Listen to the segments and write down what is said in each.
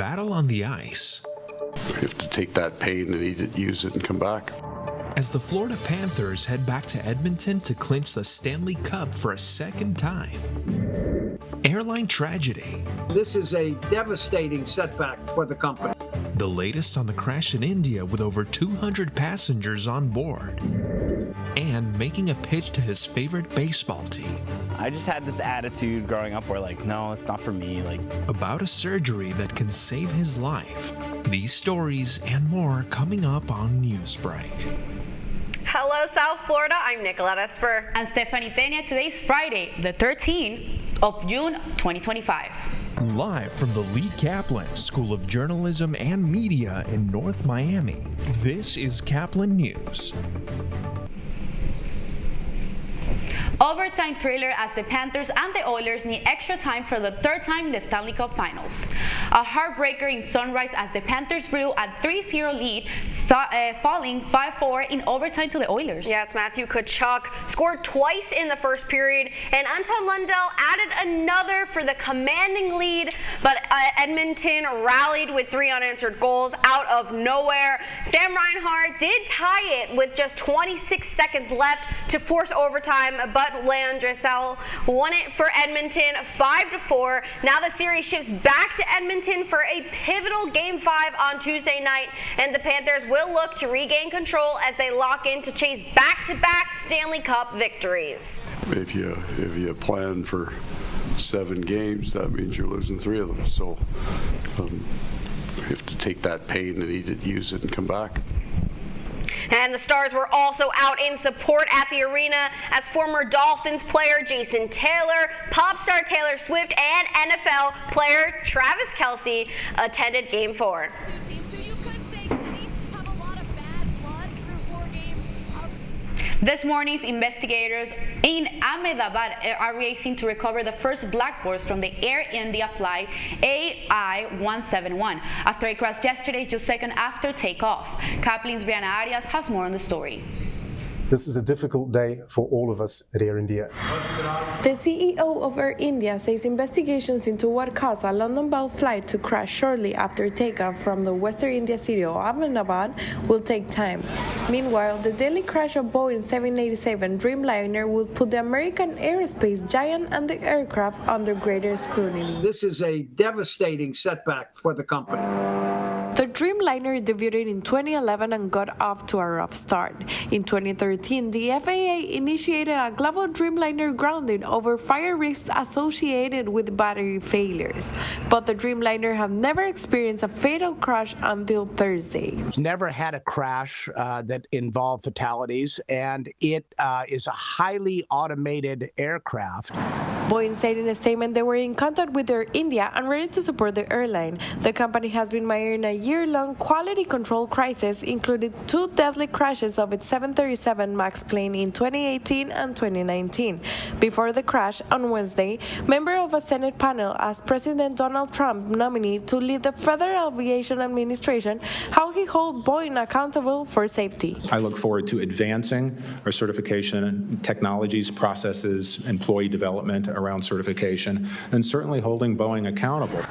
battle on the ice. You have to take that pain and eat it, use it, and come back. As the Florida Panthers head back to Edmonton to clinch the Stanley Cup for a second time. Airline tragedy. This is a devastating setback for the company. The latest on the crash in India with over 200 passengers on board. And making a pitch to his favorite baseball team. I just had this attitude growing up where no, it's not for me. About a surgery that can save his life. These stories and more coming up on Newsbreak. Hello, South Florida. I'm Nicolette Esper. And Stephanie Tenia. Today's Friday, the 13th of June, 2025. Live from the Lee Caplin School of Journalism and Media in North Miami, this is Caplin News. Overtime thriller as the Panthers and the Oilers need extra time for the third time in the Stanley Cup Finals. A heartbreaker in Sunrise as the Panthers blew a 3-0 lead, falling 5-4 in overtime to the Oilers. Yes, Matthew Tkachuk scored twice in the first period, and Anton Lundell added another for the commanding lead, but Edmonton rallied with 3 unanswered goals out of nowhere. Sam Reinhart did tie it with just 26 seconds left to force overtime, but Landressel won it for Edmonton 5-4. Now the series shifts back to Edmonton for a pivotal Game 5 on Tuesday night, and the Panthers will look to regain control as they lock in to chase back-to-back Stanley Cup victories. If you plan for 7 games, that means you're losing 3 of them. So you have to take that pain and eat it, use it, and come back. And the Stars were also out in support at the arena as former Dolphins player Jason Taylor, pop star Taylor Swift, and NFL player Travis Kelce attended Game 4. This morning's investigators in Ahmedabad are racing to recover the first blackboards from the Air India flight AI-171 after it crashed yesterday just seconds after takeoff. Caplin's Brianna Arias has more on the story. This is a difficult day for all of us at Air India. The CEO of Air India says investigations into what caused a London-bound flight to crash shortly after takeoff from the western India city of Ahmedabad will take time. Meanwhile, the deadly crash of Boeing 787 Dreamliner will put the American aerospace giant and the aircraft under greater scrutiny. This is a devastating setback for the company. The Dreamliner debuted in 2011 and got off to a rough start. In 2013, the FAA initiated a global Dreamliner grounding over fire risks associated with battery failures. But the Dreamliner have never experienced a fatal crash until Thursday. It's never had a crash that involved fatalities, and it is a highly automated aircraft. Boeing said in a statement they were in contact with Air India and ready to support the airline. The company has been mired in a year-long quality control crisis, including 2 deadly crashes of its 737 MAX plane in 2018 and 2019. Before the crash on Wednesday, member of a Senate panel asked President Donald Trump nominee to lead the Federal Aviation Administration how he holds Boeing accountable for safety. I look forward to advancing our certification technologies, processes, employee development around certification, and certainly holding Boeing accountable.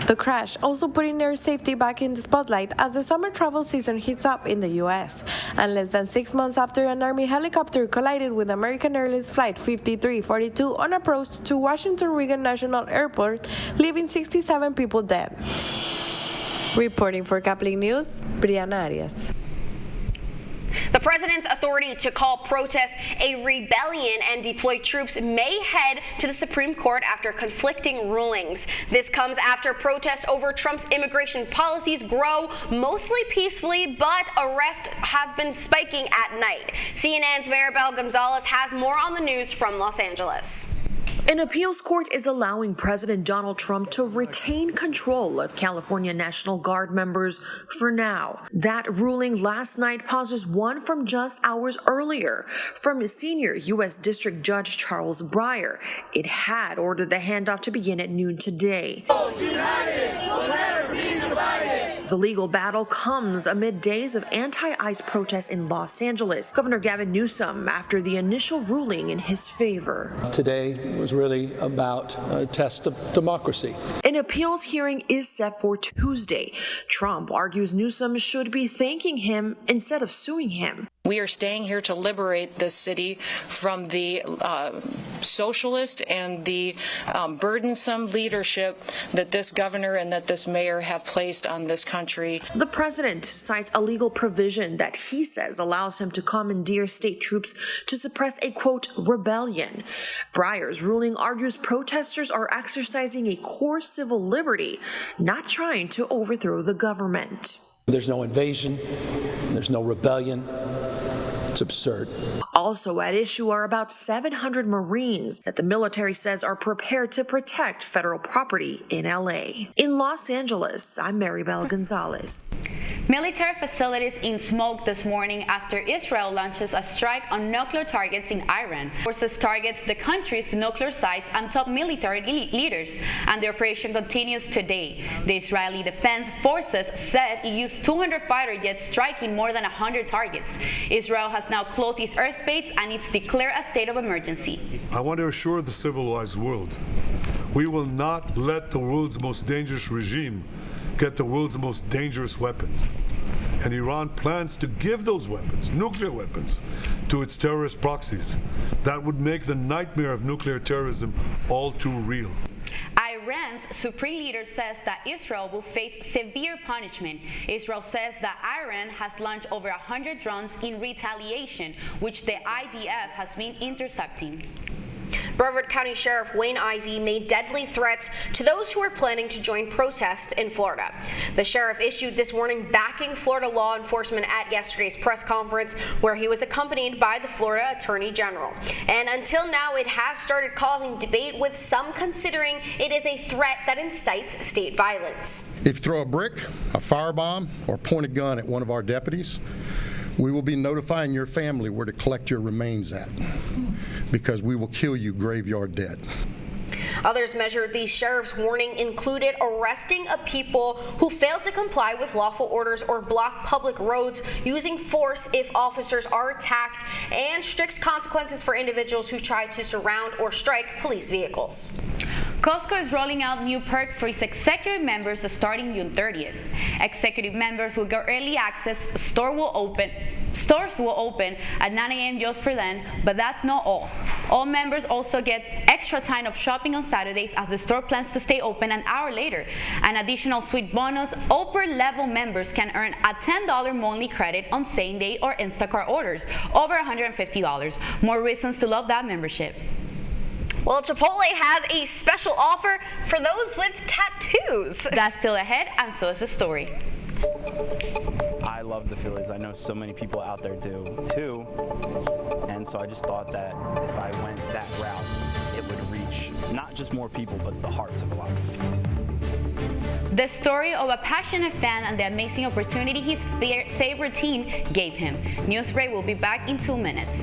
The crash also putting air safety back in the spotlight as the summer travel season heats up in the U.S. And less than 6 months after an Army helicopter collided with American Airlines Flight 5342 on approach to Washington Reagan National Airport, leaving 67 people dead. Reporting for Caplin News, Brianna Arias. The president's authority to call protests a rebellion and deploy troops may head to the Supreme Court after conflicting rulings. This comes after protests over Trump's immigration policies grow mostly peacefully, but arrests have been spiking at night. CNN's Maribel Gonzalez has more on the news from Los Angeles. An appeals court is allowing President Donald Trump to retain control of California National Guard members for now. That ruling last night pauses one from just hours earlier from senior U.S. District Judge Charles Breyer. It had ordered the handoff to begin at noon today. United, we'll never be divided. The legal battle comes amid days of anti-ICE protests in Los Angeles. Governor Gavin Newsom after the initial ruling in his favor. Today was really about a test of democracy. An appeals hearing is set for Tuesday. Trump argues Newsom should be thanking him instead of suing him. We are staying here to liberate this city from the socialist and the burdensome leadership that this governor and that this mayor have placed on this country. The president cites a legal provision that he says allows him to commandeer state troops to suppress a, quote, rebellion. Breyer's ruling argues protesters are exercising a core civil liberty, not trying to overthrow the government. There's no invasion, there's no rebellion. It's absurd. Also at issue are about 700 Marines that the military says are prepared to protect federal property in LA. In Los Angeles, I'm Maribel Gonzalez. Military facilities in smoke this morning after Israel launches a strike on nuclear targets in Iran. Forces targets the country's nuclear sites and top military leaders, and the operation continues today. The Israeli Defense Forces said it used 200 fighter jets striking more than 100 targets. Israel has now closed its airspace and it's declared a state of emergency. I want to assure the civilized world, we will not let the world's most dangerous regime get the world's most dangerous weapons. And Iran plans to give those weapons, nuclear weapons, to its terrorist proxies. That would make the nightmare of nuclear terrorism all too real. Iran's supreme leader says that Israel will face severe punishment. Israel says that Iran has launched over 100 drones in retaliation, which the IDF has been intercepting. Brevard County Sheriff Wayne Ivey made deadly threats to those who are planning to join protests in Florida. The sheriff issued this warning backing Florida law enforcement at yesterday's press conference, where he was accompanied by the Florida Attorney General. And until now, it has started causing debate, with some considering it is a threat that incites state violence. If you throw a brick, a firebomb, or point a gun at one of our deputies, we will be notifying your family where to collect your remains at, because we will kill you graveyard dead. Others measured the sheriff's warning included arresting a people who failed to comply with lawful orders or block public roads, using force if officers are attacked, and strict consequences for individuals who try to surround or strike police vehicles. Costco is rolling out new perks for its executive members starting June 30th. Executive members will get early access. Stores will open at 9 a.m. just for them, but that's not all. All members also get extra time of shopping on Saturdays, as the store plans to stay open an hour later. An additional sweet bonus: upper level members can earn a $10 monthly credit on same day or Instacart orders over $150. More reasons to love that membership. Well, Chipotle has a special offer for those with tattoos. That's still ahead, and so is the story. I love the Phillies. I know so many people out there do too. And so I just thought that if I went that route, it would reach not just more people, but the hearts of a lot of people. The story of a passionate fan and the amazing opportunity his favorite team gave him. Newsbreak will be back in 2 minutes.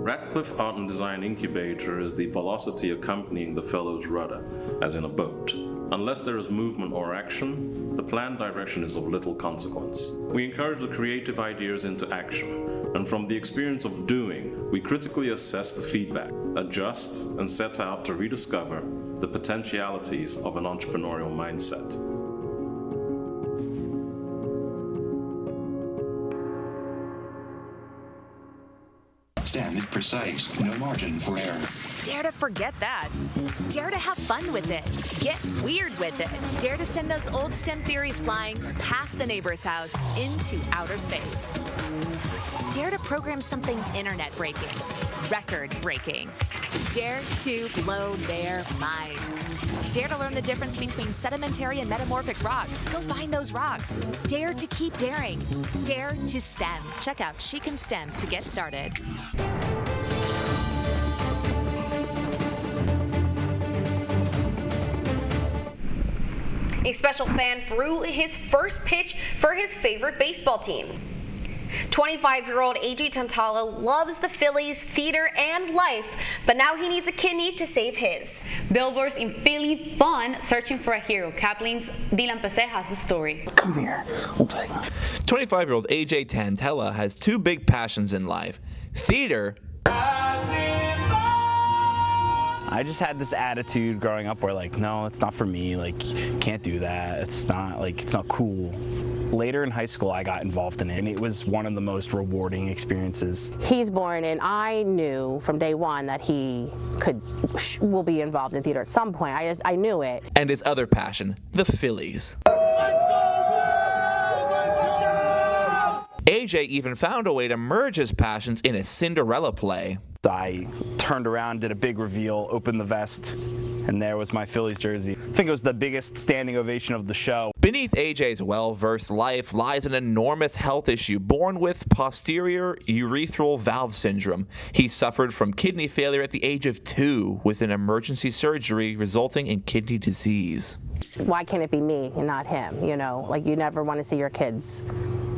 Radcliffe Art and Design Incubator is the velocity accompanying the fellow's rudder, as in a boat. Unless there is movement or action, the planned direction is of little consequence. We encourage the creative ideas into action, and from the experience of doing, we critically assess the feedback, adjust, and set out to rediscover the potentialities of an entrepreneurial mindset. with precise, no margin for error. Dare to forget that. Dare to have fun with it. Get weird with it. Dare to send those old STEM theories flying past the neighbor's house into outer space. Dare to program something internet-breaking, record-breaking. Dare to blow their minds. Dare to learn the difference between sedimentary and metamorphic rock. Go find those rocks. Dare to keep daring. Dare to STEM. Check out She Can STEM to get started. A special fan threw his first pitch for his favorite baseball team. 25-year-old AJ Tantala loves the Phillies, theater, and life, but now he needs a kidney to save his. Billboards in Philly fun searching for a hero. Caplin's Dylan Pese has the story. Come here. 25-year-old AJ Tantella has two big passions in life: theater. I just had this attitude growing up where, like, no, it's not for me, like, can't do that, it's not cool. Later in high school, I got involved in it, and it was one of the most rewarding experiences. He's born, and I knew from day one that he will be involved in theater at some point. I knew it. And his other passion, the Phillies. AJ even found a way to merge his passions in a Cinderella play. I turned around, did a big reveal, opened the vest, and there was my Phillies jersey. I think it was the biggest standing ovation of the show. Beneath AJ's well-versed life lies an enormous health issue born with posterior urethral valve syndrome. He suffered from kidney failure at the age of 2 with an emergency surgery resulting in kidney disease. Why can't it be me and not him? You know, like, you never want to see your kids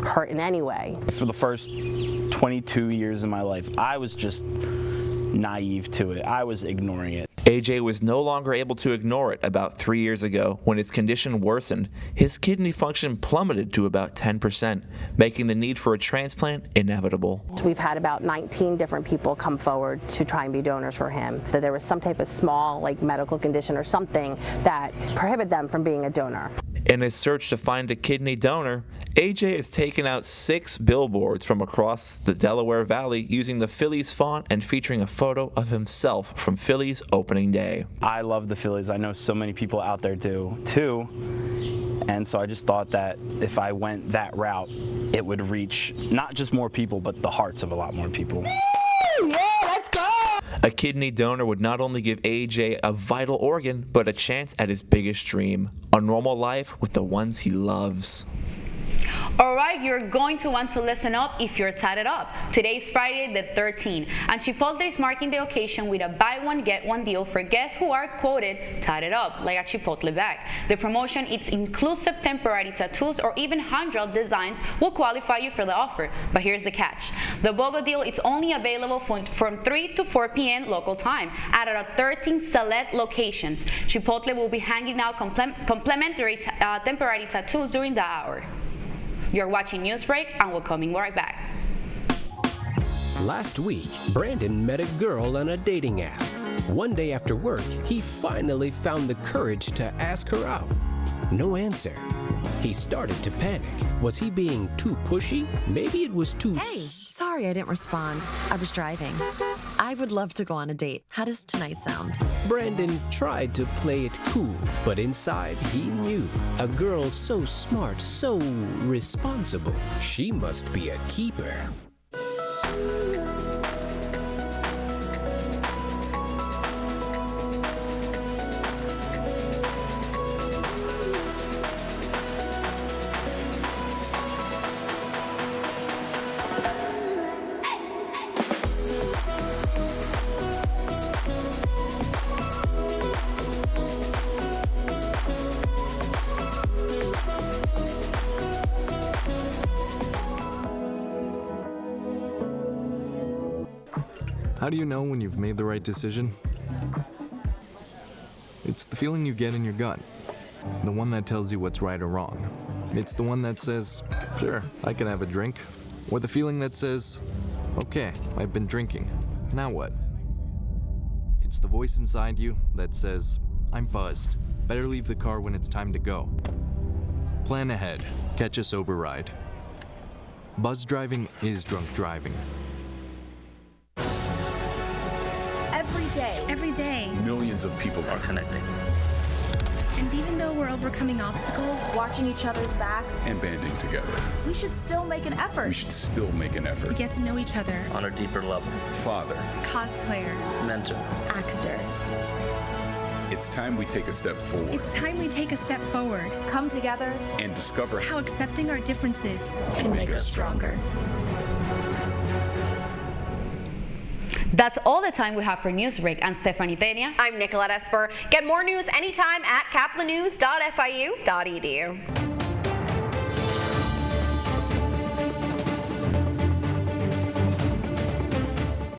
hurt in any way. For the first 22 years of my life, I was just naive to it. I was ignoring it. AJ was no longer able to ignore it about 3 years ago when his condition worsened. His kidney function plummeted to about 10%, making the need for a transplant inevitable. We've had about 19 different people come forward to try and be donors for him. That there was some type of small, like, medical condition or something that prohibited them from being a donor. In his search to find a kidney donor, AJ has taken out 6 billboards from across the Delaware Valley using the Phillies font and featuring a photo of himself from Phillies opening day. I love the Phillies. I know so many people out there do too. And so I just thought that if I went that route, it would reach not just more people, but the hearts of a lot more people. Yeah, let's go! A kidney donor would not only give AJ a vital organ, but a chance at his biggest dream, a normal life with the ones he loves. Alright, you're going to want to listen up if you're tatted up. Today's Friday the 13th, and Chipotle is marking the occasion with a buy one get one deal for guests who are quoted tatted up, like a Chipotle bag. The promotion, it's inclusive temporary tattoos or even hand-drawn designs will qualify you for the offer. But here's the catch. The BOGO deal, it's only available from 3 to 4 p.m. local time at 13 select locations. Chipotle will be handing out complimentary temporary tattoos during the hour. You're watching Newsbreak, and we're coming right back. Last week, Brandon met a girl on a dating app. One day after work, he finally found the courage to ask her out. No answer. He started to panic. Was he being too pushy? Maybe it was too... Hey, sorry I didn't respond. I was driving. I would love to go on a date. How does tonight sound? Brandon tried to play it cool, but inside he knew. A girl so smart, so responsible. She must be a keeper. How do you know when you've made the right decision? It's the feeling you get in your gut. The one that tells you what's right or wrong. It's the one that says, sure, I can have a drink. Or the feeling that says, okay, I've been drinking. Now what? It's the voice inside you that says, I'm buzzed. Better leave the car when it's time to go. Plan ahead. Catch a sober ride. Buzz driving is drunk driving. Every day. Every day. Millions of people are connecting. And even though we're overcoming obstacles, watching each other's backs, and banding together, we should still make an effort. We should still make an effort to get to know each other on a deeper level. Father, cosplayer, mentor, actor. It's time we take a step forward. It's time we take a step forward. Come together and discover how accepting our differences can make us stronger. That's all the time we have for Newsbreak. I'm Stephanie Tenia. I'm Nicolette Esper. Get more news anytime at caplinnews.fiu.edu.